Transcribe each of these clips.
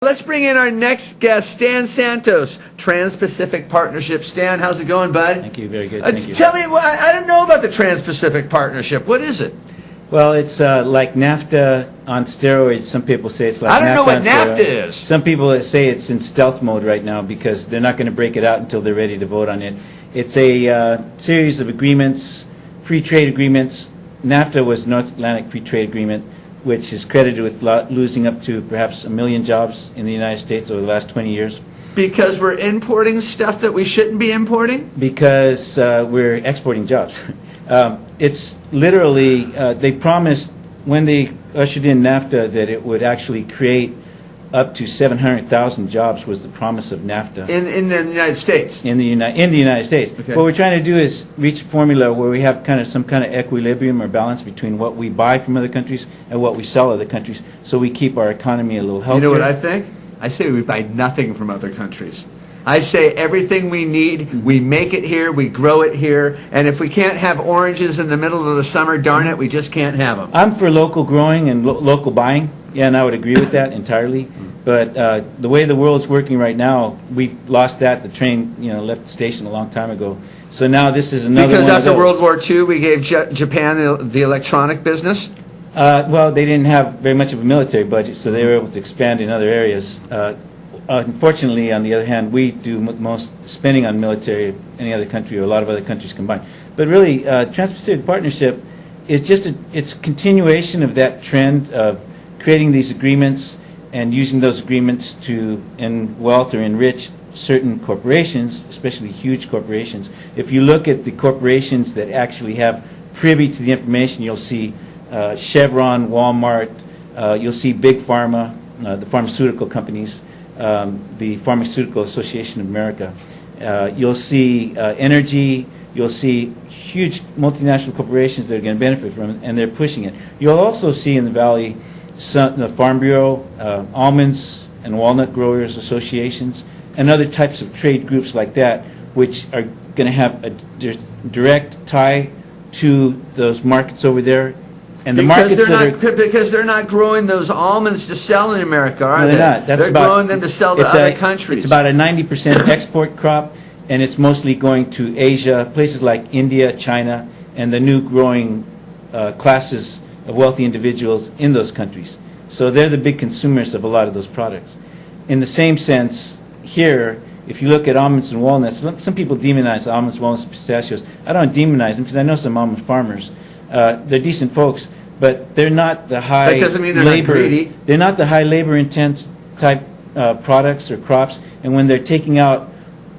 Let's bring in our next guest, Stan Santos, Trans-Pacific Partnership. Stan, how's it going, bud? Thank you. Very good. Thank you. Tell me, I don't know about the Trans-Pacific Partnership. What is it? Well, it's like NAFTA on steroids. Some people say it's like I don't NAFTA know what on NAFTA steroids. is. Some people say it's in stealth mode right now because they're not going to break it out until they're ready to vote on it. It's a series of agreements, free trade agreements. NAFTA was North Atlantic Free Trade Agreement, which is credited with losing up to perhaps 1 million jobs in the United States over the last 20 years. Because we're importing stuff that we shouldn't be importing? Because we're exporting jobs. It's literally, they promised when they ushered in NAFTA that it would actually create up to 700,000 jobs was the promise of NAFTA. In the United States? In the United States. Okay. What we're trying to do is reach a formula where we have some kind of equilibrium or balance between what we buy from other countries and what we sell other countries, so we keep our economy a little healthier. You know what I think? I say we buy nothing from other countries. I say everything we need, we make it here, we grow it here, and if we can't have oranges in the middle of the summer, darn it, we just can't have them. I'm for local growing and local buying. Yeah, and I would agree with that entirely. But the way the world's working right now, we've lost that. The train, left the station a long time ago. So now this is another because one after of those. World War II, we gave Japan the electronic business? Well, they didn't have very much of a military budget, so they were able to expand in other areas. Unfortunately, on the other hand, we do most spending on military of any other country or a lot of other countries combined. But really, Trans-Pacific Partnership is just it's a continuation of that trend of creating these agreements and using those agreements to wealth or enrich certain corporations, especially huge corporations. If you look at the corporations that actually have privy to the information, you'll see Chevron, Walmart, you'll see Big Pharma, the pharmaceutical companies, the Pharmaceutical Association of America. You'll see energy, you'll see huge multinational corporations that are going to benefit from it, and they're pushing it. You'll also see in the Valley the Farm Bureau, almonds and walnut growers associations, and other types of trade groups like that, which are going to have a direct tie to those markets over there. And the because they're not growing those almonds to sell in America, are no, they? They're not. They're growing them to sell to other countries. It's about a 90% export crop, and it's mostly going to Asia, places like India, China, and the new growing classes of wealthy individuals in those countries. So they're the big consumers of a lot of those products. In the same sense, here, if you look at almonds and walnuts, some people demonize almonds, walnuts, and pistachios. I don't demonize them because I know some almond farmers. They're decent folks, but they're not the high that doesn't mean they're not greedy. They're not the high labor intense type products or crops. And when they're taking out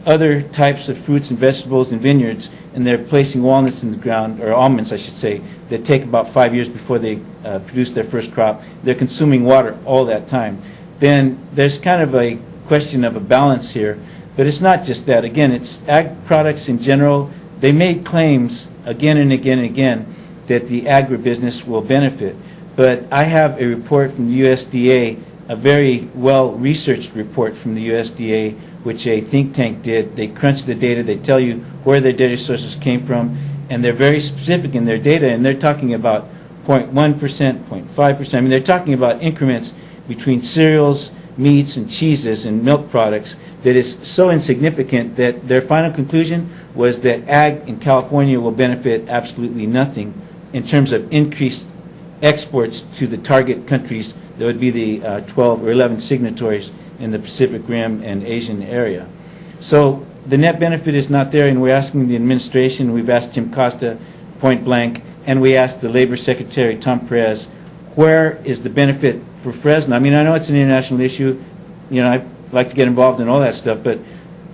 other types of fruits and vegetables and vineyards, and they're placing walnuts in the ground, or almonds, I should say, that take about 5 years before they produce their first crop. They're consuming water all that time. Then there's kind of a question of a balance here. But it's not just that. Again, it's ag products in general. They made claims again and again and again that the agribusiness will benefit. But I have a report from the USDA, a very well-researched report from the USDA, which a think tank did. They crunch the data. They tell you where their data sources came from, and they're very specific in their data, and they're talking about 0.1%, 0.5%. I mean, they're talking about increments between cereals, meats, and cheeses and milk products that is so insignificant that their final conclusion was that ag in California will benefit absolutely nothing in terms of increased exports to the target countries that would be the 12 or 11 signatories in the Pacific Rim and Asian area. So the net benefit is not there, and we're asking the administration, we've asked Jim Costa point blank, and we asked the Labor Secretary, Tom Perez, where is the benefit for Fresno? I mean, I know it's an international issue. I like to get involved in all that stuff, but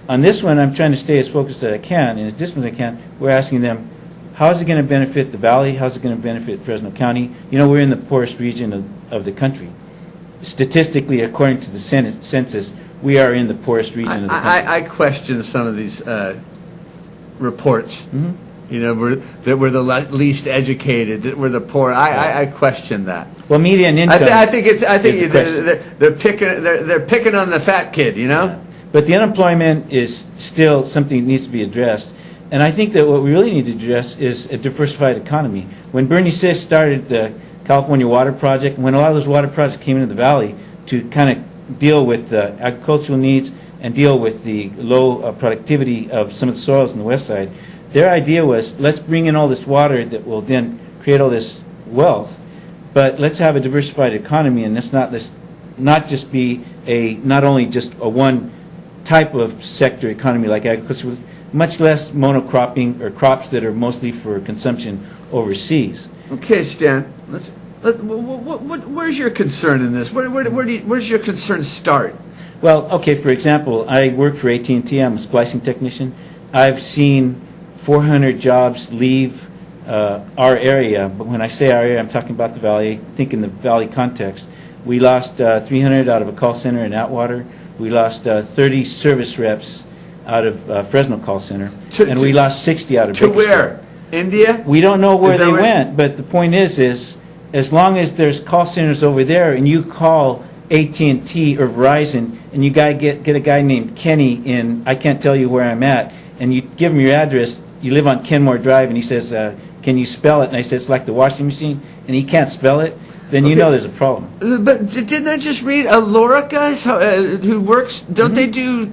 on this one, I'm trying to stay as focused as I can and as disciplined as I can. We're asking them, how is it going to benefit the Valley? How is it going to benefit Fresno County? We're in the poorest region of the country. Statistically, according to the census, we are in the poorest region of the country. I question some of these reports. Mm-hmm. That we're the least educated, that we're the poor. I question that. Well, median income. I think they're picking on the fat kid. Yeah. But the unemployment is still something that needs to be addressed. And I think that what we really need to address is a diversified economy. When Bernie Sis started the California Water Project, when a lot of those water projects came into the Valley to kind of deal with the agricultural needs and deal with the low productivity of some of the soils on the west side. Their idea was, let's bring in all this water that will then create all this wealth, but let's have a diversified economy, and let's not just be not only just a one type of sector economy like agriculture, much less monocropping or crops that are mostly for consumption overseas. Okay, Stan. Where's your concern in this? Where's your concern start? Well, okay, for example, I work for AT&T. I'm a splicing technician. I've seen 400 jobs leave our area, but when I say our area, I'm talking about the Valley. Think in the Valley context. We lost 300 out of a call center in Atwater. We lost 30 service reps out of Fresno call center, and we lost 60 out of to Bakersfield. where? India? We don't know where Is that they right? went, but the point is as long as there's call centers over there and you call AT&T or Verizon and you get a guy named Kenny in, I can't tell you where I'm at, and you give him your address, you live on Kenmore Drive, and he says, can you spell it? And I said, it's like the washing machine, and he can't spell it, then you know there's a problem. But didn't I just read Alorica, who works, don't they do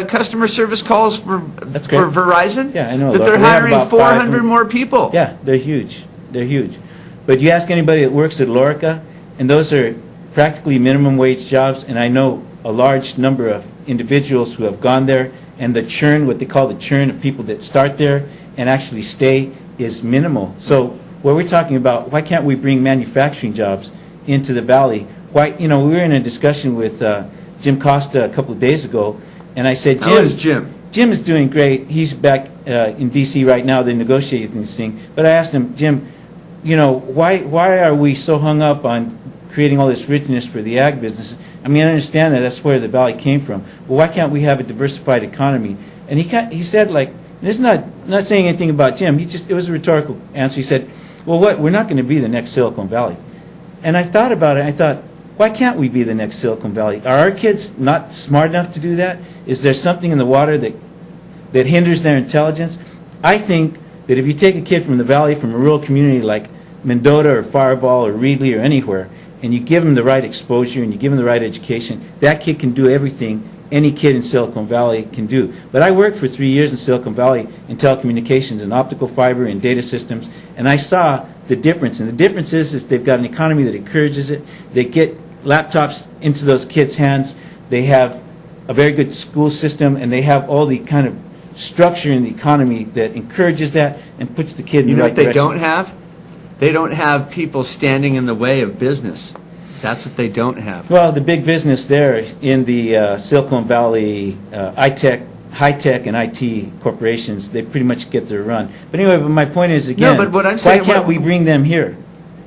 customer service calls for Verizon? Yeah, I know. That they're We have hiring about 400 more people. Yeah, they're huge. They're huge. But you ask anybody that works at Alorica, and those are practically minimum wage jobs, and I know a large number of individuals who have gone there, and the churn, what they call the churn of people that start there and actually stay, is minimal. So what we're talking about, why can't we bring manufacturing jobs into the Valley? Why, we were in a discussion with Jim Costa a couple of days ago, and I said, How is Jim? Jim is doing great. He's back in D.C. right now. They're negotiating this thing. But I asked him, Jim, why are we so hung up on creating all this richness for the ag business? I mean, I understand that that's where the Valley came from. Well, why can't we have a diversified economy? And he said, like, this is not saying anything about Jim. It was a rhetorical answer. He said, well, we're not going to be the next Silicon Valley. And I thought about it. I thought, why can't we be the next Silicon Valley? Are our kids not smart enough to do that? Is there something in the water that hinders their intelligence? I think that if you take a kid from the Valley, from a rural community like Mendota or Fireball or Reedley or anywhere, and you give him the right exposure and you give him the right education, that kid can do everything any kid in Silicon Valley can do. But I worked for 3 years in Silicon Valley in telecommunications and optical fiber and data systems, and I saw the difference. And the difference is they've got an economy that encourages it. They get laptops into those kids' hands. They have a very good school system, and they have all the kind of structure in the economy that encourages that and puts the kid in the right direction. You know what they don't have? They don't have people standing in the way of business. That's what they don't have. Well, the big business there in the Silicon Valley high-tech and IT corporations, they pretty much get their run. But anyway, my point is, again, but what I'm saying, why can't we bring them here?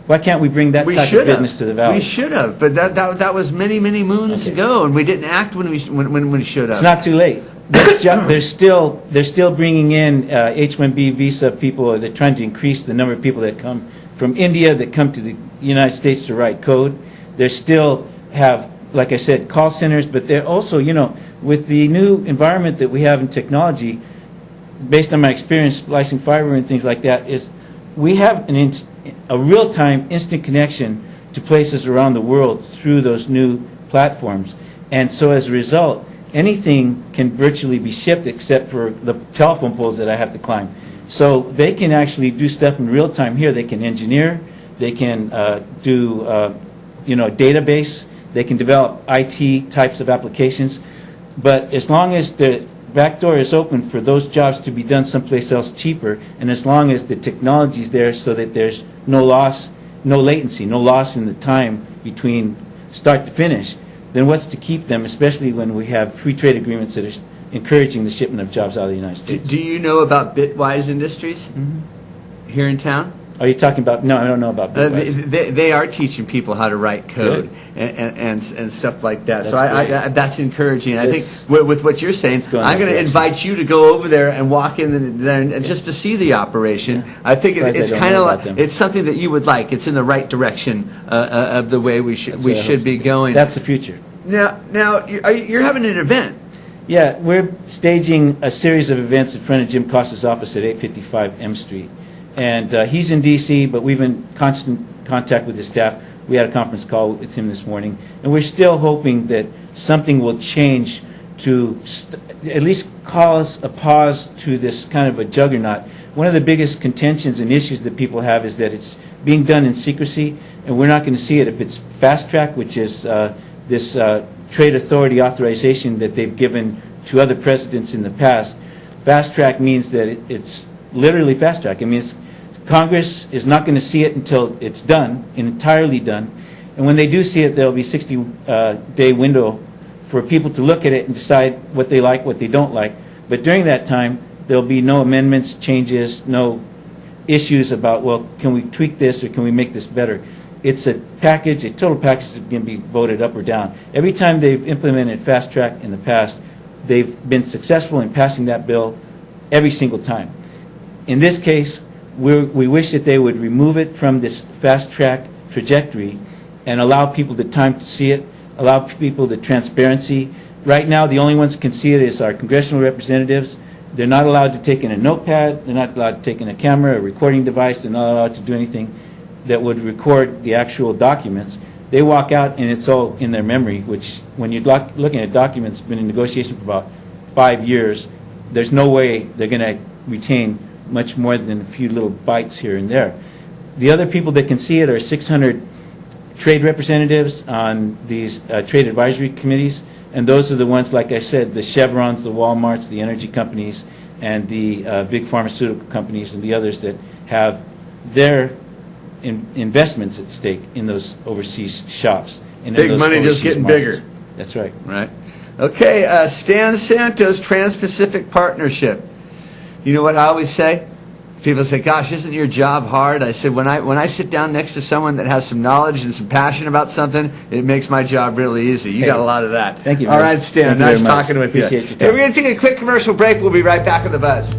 Why can't we bring that type of business to the Valley? We should have, but that was many moons ago, and we didn't act when we should have. It's not too late. They're still bringing in H-1B visa people. They're trying to increase the number of people that come from India that come to the United States to write code. They still have, like I said, call centers, but they're also, with the new environment that we have in technology, based on my experience splicing fiber and things like that, is we have a real-time instant connection to places around the world through those new platforms. And so as a result, anything can virtually be shipped except for the telephone poles that I have to climb. So they can actually do stuff in real time here. They can engineer, they can do database, they can develop IT types of applications. But as long as the back door is open for those jobs to be done someplace else cheaper, and as long as the technology is there so that there's no loss, no latency, no loss in the time between start to finish, then what's to keep them, especially when we have free trade agreements that are encouraging the shipment of jobs out of the United States. Do you know about Bitwise Industries here in town? Are you talking about? No, I don't know about Bitwise. They are teaching people how to write code and stuff like that. That's That's encouraging. I think with what you're saying, I'm going to invite you to go over there and walk in there and just to see the operation. Yeah. I think it's kind of like it's something that you would like. It's in the right direction of the way we should be going. That's the future. Now you're having an event. Yeah, we're staging a series of events in front of Jim Costa's office at 855 M Street. And he's in D.C., but we've been in constant contact with his staff. We had a conference call with him this morning, and we're still hoping that something will change to at least cause a pause to this kind of a juggernaut. One of the biggest contentions and issues that people have is that it's being done in secrecy, and we're not going to see it if it's fast track, which is this trade authority authorization that they've given to other presidents in the past. Fast track means that it's literally fast track. It means Congress is not going to see it until it's done, entirely done. And when they do see it, there'll be 60-day window for people to look at it and decide what they like, what they don't like. But during that time, there'll be no amendments, changes, no issues about, well, can we tweak this or can we make this better? It's a package, a total package that's going to be voted up or down. Every time they've implemented fast track in the past, they've been successful in passing that bill every single time. In this case, we wish that they would remove it from this fast track trajectory and allow people the time to see it, allow people the transparency. Right now, the only ones that can see it is our congressional representatives. They're not allowed to take in a notepad. They're not allowed to take in a camera, a recording device. They're not allowed to do anything that would record the actual documents. They walk out and it's all in their memory, which when you're looking at documents been in negotiation for about 5 years, there's no way they're going to retain much more than a few little bites here and there. The other people that can see it are 600 trade representatives on these trade advisory committees, and those are the ones, like I said, the Chevrons, the Walmarts, the energy companies, and the big pharmaceutical companies and the others that have their investments at stake in those overseas shops. And Big money just getting bigger. That's right. Right. Okay, Stan Santos, Trans-Pacific Partnership. You know what I always say? People say, gosh, isn't your job hard? I said, when I sit down next to someone that has some knowledge and some passion about something, it makes my job really easy. You got a lot of that. Thank you. All right, Stan, nice talking with you. Appreciate your time. Hey, we're going to take a quick commercial break. We'll be right back on The Buzz.